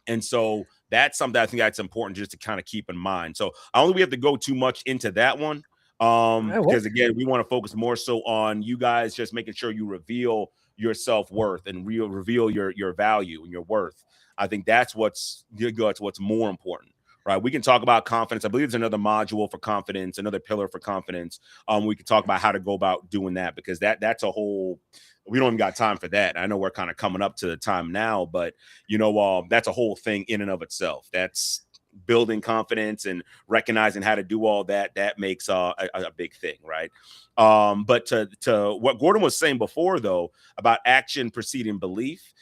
And so that's something I think that's important just to kind of keep in mind. So I don't think we have to go too much into that one. Because again, we want to focus more so on you guys just making sure you reveal your self-worth and reveal your value and your worth. I think that's what's more important, right? We can talk about confidence. I believe there's another module for confidence, another pillar for confidence. We can talk about how to go about doing that because that's a whole. We don't even got time for that. I know we're kind of coming up to the time now, but that's a whole thing in and of itself. That's building confidence and recognizing how to do all that makes a big thing, right? But to what Gordon was saying before though about action preceding belief,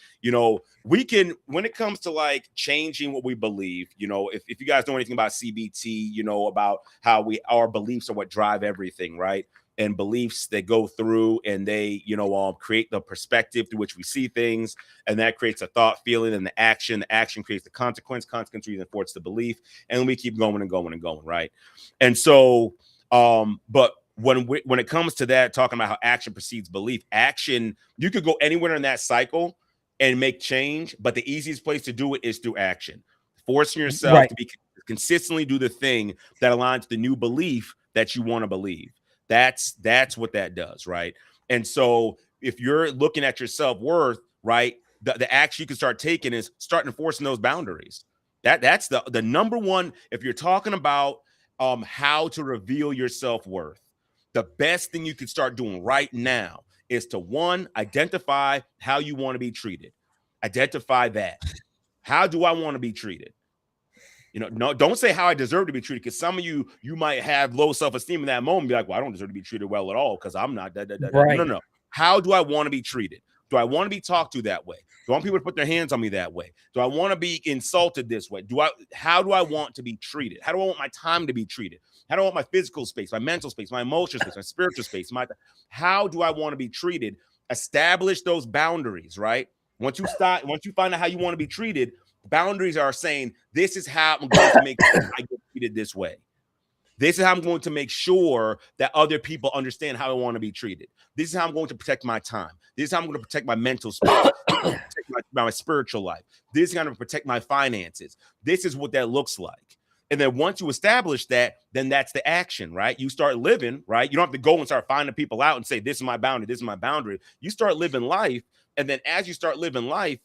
we can, when it comes to like changing what we believe, if you guys know anything about CBT, about how our beliefs are what drive everything, right? And beliefs that go through and they, create the perspective through which we see things. And that creates a thought, feeling, and the action. The action creates the consequence reinforces the belief. And we keep going and going and going, right? And so, but when it comes to that, talking about how action precedes belief, action, you could go anywhere in that cycle and make change. But the easiest place to do it is through action. Forcing yourself to be consistently do the thing that aligns to the new belief that you want to believe. That's what that does, right? And so if you're looking at your self-worth, right, the action you can start taking is start enforcing those boundaries. That's the number one. If you're talking about how to reveal your self-worth, the best thing you can start doing right now is to, one, identify how you want to be treated. Identify that. How do I want to be treated? No, don't say how I deserve to be treated, because some of you might have low self-esteem in that moment, be like, well, I don't deserve to be treated well at all because I'm not that. Right. No. How do I want to be treated? Do I want to be talked to that way? Do I want people to put their hands on me that way? Do I want to be insulted this way? How do I want to be treated? How do I want my time to be treated? How do I want my physical space, my mental space, my emotional space, my spiritual space? How do I want to be treated? Establish those boundaries, right? Once you find out how you want to be treated, boundaries are saying, this is how I'm going to make sure I get treated this way. This is how I'm going to make sure that other people understand how I want to be treated. This is how I'm going to protect my time. This is how I'm going to protect my mental space, protect my spiritual life. This is going to protect my finances. This is what that looks like. And then once you establish that, then that's the action, right? You start living, right? You don't have to go and start finding people out and say, this is my boundary, this is my boundary. You start living life. And then as you start living life,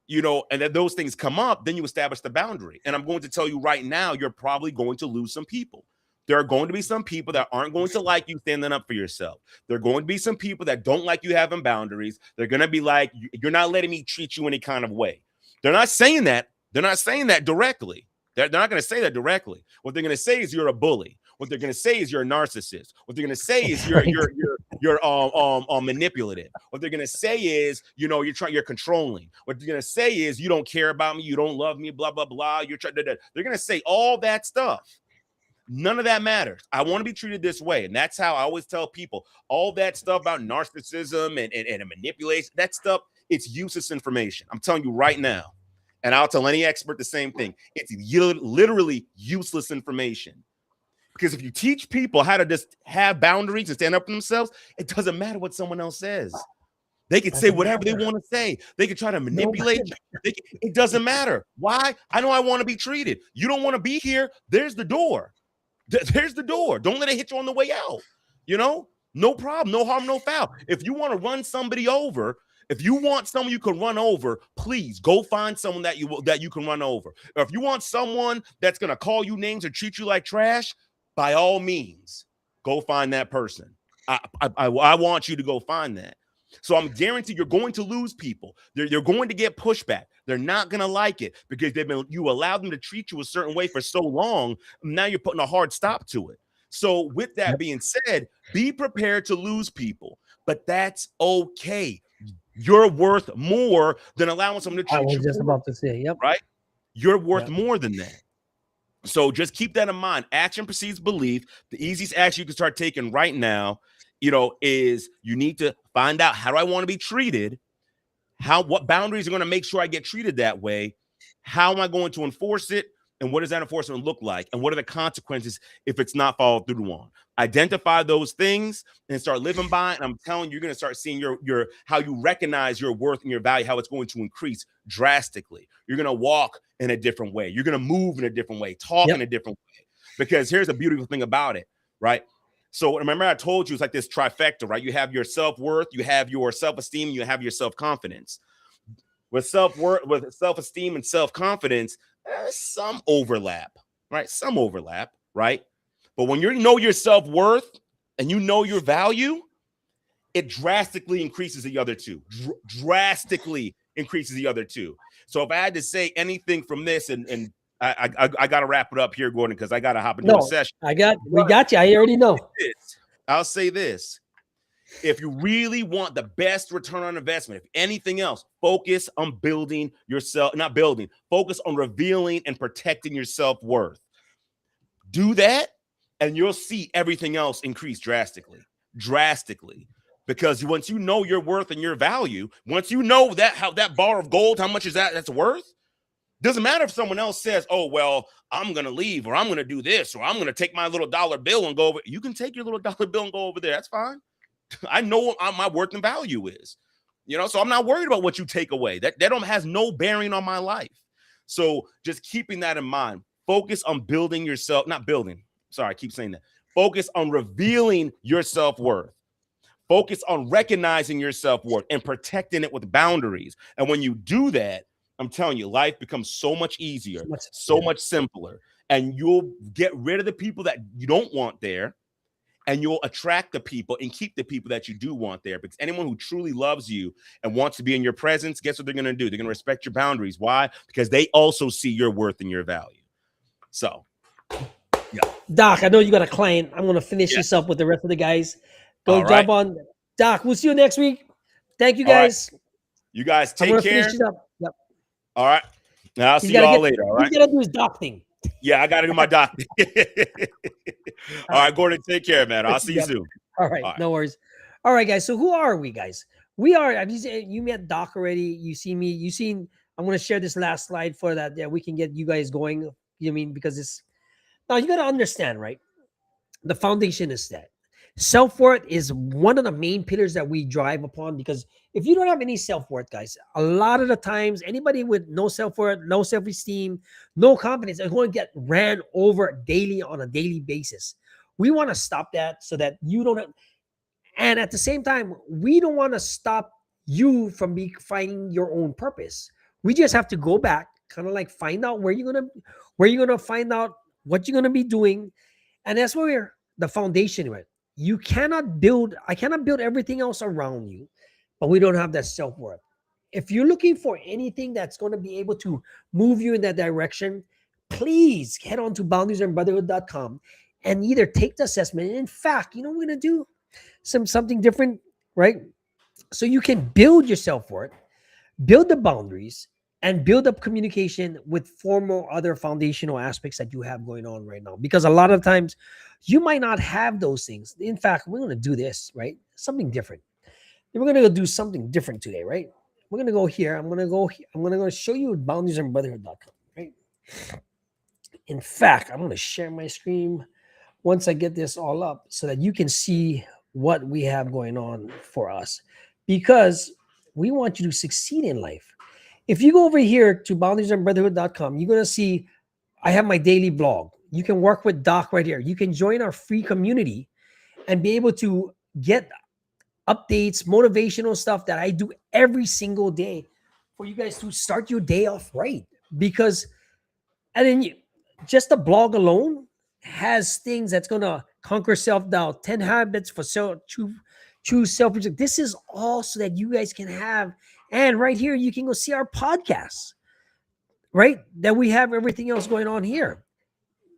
and then those things come up, then you establish the boundary. And I'm going to tell you right now, you're probably going to lose some people. There are going to be some people that aren't going to like you standing up for yourself. There are going to be some people that don't like you having boundaries. They're going to be like, you're not letting me treat you any kind of way. They're not saying that. They're not saying that directly. They're not going to say that directly. What they're going to say is you're a bully. What they're going to say is you're a narcissist. What they're going to say is you're manipulative. What they're going to say is, you're controlling. What they're going to say is you don't care about me. You don't love me, blah, blah, blah. They're going to say all that stuff. None of that matters. I want to be treated this way. And that's how I always tell people, all that stuff about narcissism and manipulation, that stuff, it's useless information. I'm telling you right now. And I'll tell any expert the same thing. It's literally useless information. Because if you teach people how to just have boundaries and stand up for themselves, it doesn't matter what someone else says. They can say whatever they want to say. They can try to manipulate. It doesn't matter. Why? I know I want to be treated. You don't want to be here. There's the door. There's the door. Don't let it hit you on the way out. No problem. No harm, no foul. If you want to run somebody over, if you want someone you can run over, please go find someone that you can run over. Or if you want someone that's going to call you names or treat you like trash, by all means, go find that person. I want you to go find that. So I'm guaranteed you're going to lose people. You're going to get pushback. They're not going to like it because you allowed them to treat you a certain way for so long. Now you're putting a hard stop to it. So with that being said, be prepared to lose people, but that's okay. You're worth more than allowing someone to treat you. I was just about to say, yep. Right? You're worth more than that. So just keep that in mind. Action precedes belief. The easiest action you can start taking right now, is you need to find out, how do I want to be treated? What boundaries are going to make sure I get treated that way? How am I going to enforce it? And what does that enforcement look like? And what are the consequences if it's not followed through on? Identify those things and start living by it. And I'm telling you, you're going to start seeing your how you recognize your worth and your value, how it's going to increase drastically. You're going to walk in a different way. You're going to move in a different way, talk in a different way. Because here's the beautiful thing about it, right? So remember I told you it's like this trifecta, right? You have your self-worth, you have your self-esteem, you have your self-confidence. With self-worth, with self-esteem and self-confidence, some overlap, right? Some overlap, right? But when you know your self-worth and you know your value, it drastically increases the other two. Drastically increases the other two. So if I had to say anything from this, and I got to wrap it up here, Gordon, because I got to hop into a session. We got you. I already know. I'll say this. If you really want the best return on investment, if anything else, focus on building yourself, focus on revealing and protecting your self-worth. Do that, and you'll see everything else increase drastically. Because once you know your worth and your value, once you know that how that bar of gold, how much is that's worth, doesn't matter if someone else says, oh, well, I'm going to leave, or I'm going to do this, or I'm going to take my little dollar bill and go over. You can take your little dollar bill and go over there. That's fine. I know what my worth and value is, so I'm not worried about what you take away. That has no bearing on my life. So just keeping that in mind, focus on building yourself, not building. Sorry, I keep saying that. Focus on revealing your self-worth. Focus on recognizing your self-worth and protecting it with boundaries. And when you do that, I'm telling you, life becomes so much easier, so much simpler. And you'll get rid of the people that you don't want there. and you'll attract the people and keep the people that you do want there. Because anyone who truly loves you and wants to be in your presence, guess what they're going to do? They're going to respect your boundaries. Why? Because they also see your worth and your value. So, yeah. Doc, I know you got a client. I'm going to finish this up with the rest of the guys. Go jump on. Doc, we'll see you next week. Thank you, guys. Right. You guys take care. Finish it up. Yep. All right. Now I'll see you all later. All right. You got to do his doc thing. Yeah, I got to do my doc. All right, Gordon, take care, man. I'll see you soon. All right, no worries. All right, guys. So who are we, guys? We are, you met Doc already. You see me. You seen, I'm going to share this last slide for that. Yeah, we can get you guys going. You know what I mean? Because it's, now you got to understand, right? The foundation is that. Self-worth is one of the main pillars that we drive upon, because if you don't have any self-worth, guys, a lot of the times, anybody with no self-worth, no self-esteem, no confidence are going to get ran over daily on a daily basis. We want to stop that so that you don't have, and at the same time, we don't want to stop you from finding your own purpose. We just have to go back, kind of like find out where you're gonna find out what you're gonna be doing, and that's where the foundation of it. I cannot build everything else around you, but we don't have that self-worth. If you're looking for anything that's going to be able to move you in that direction, please head on to boundariesandbrotherhood.com and either take the assessment. In fact, you know what we're going to do? Something different, right? So you can build your self-worth, build the boundaries, and build up communication with 4 more other foundational aspects that you have going on right now. Because a lot of times you might not have those things. In fact, we're going to do this, right? Something different. We're going to go do something different today, right? We're going to go here. I'm going to show you boundariesandbrotherhood.com, right? In fact, I'm going to share my screen once I get this all up so that you can see what we have going on for us, because we want you to succeed in life. If you go over here to boundariesandbrotherhood.com, you're going to see I have my daily blog. You can work with Doc right here. You can join our free community and be able to get updates, motivational stuff that I do every single day for you guys to start your day off right. Because, and then just the blog alone has things that's going to conquer self-doubt, 10 habits for true self-respect. This is all so that you guys can have. And right here, you can go see our podcasts, right? That we have everything else going on here,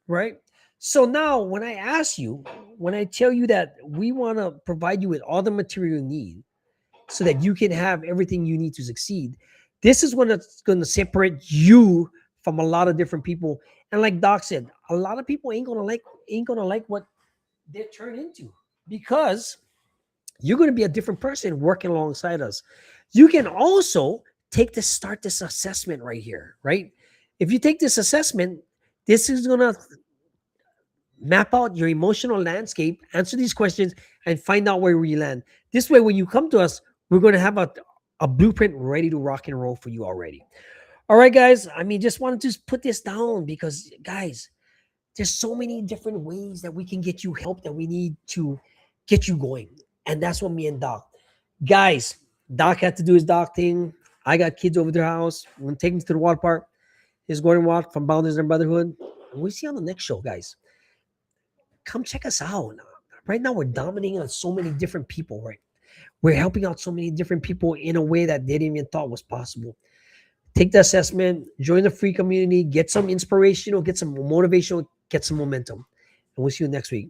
right? So now when I tell you that we want to provide you with all the material you need so that you can have everything you need to succeed, this is when it's going to separate you from a lot of different people. And like Doc said, a lot of people ain't gonna like what they turn into, because you're going to be a different person working alongside us. You can also start this assessment right here, right? If you take this assessment, this is going to map out your emotional landscape, answer these questions, and find out where we land. This way, when you come to us, we're going to have a blueprint ready to rock and roll for you already. All right, guys. Just wanted to put this down because, guys, there's so many different ways that we can get you help that we need to get you going. And that's what me and Doc. Guys, Doc had to do his Doc thing. I got kids over their house. I'm going to take them to the water park. Here's Gordon Watt from Boundaries and Brotherhood. And we'll see you on the next show, guys. Come check us out. Right now, we're dominating on so many different people, right? We're helping out so many different people in a way that they didn't even thought was possible. Take the assessment, join the free community, get some inspirational, get some motivational, get some momentum. And we'll see you next week.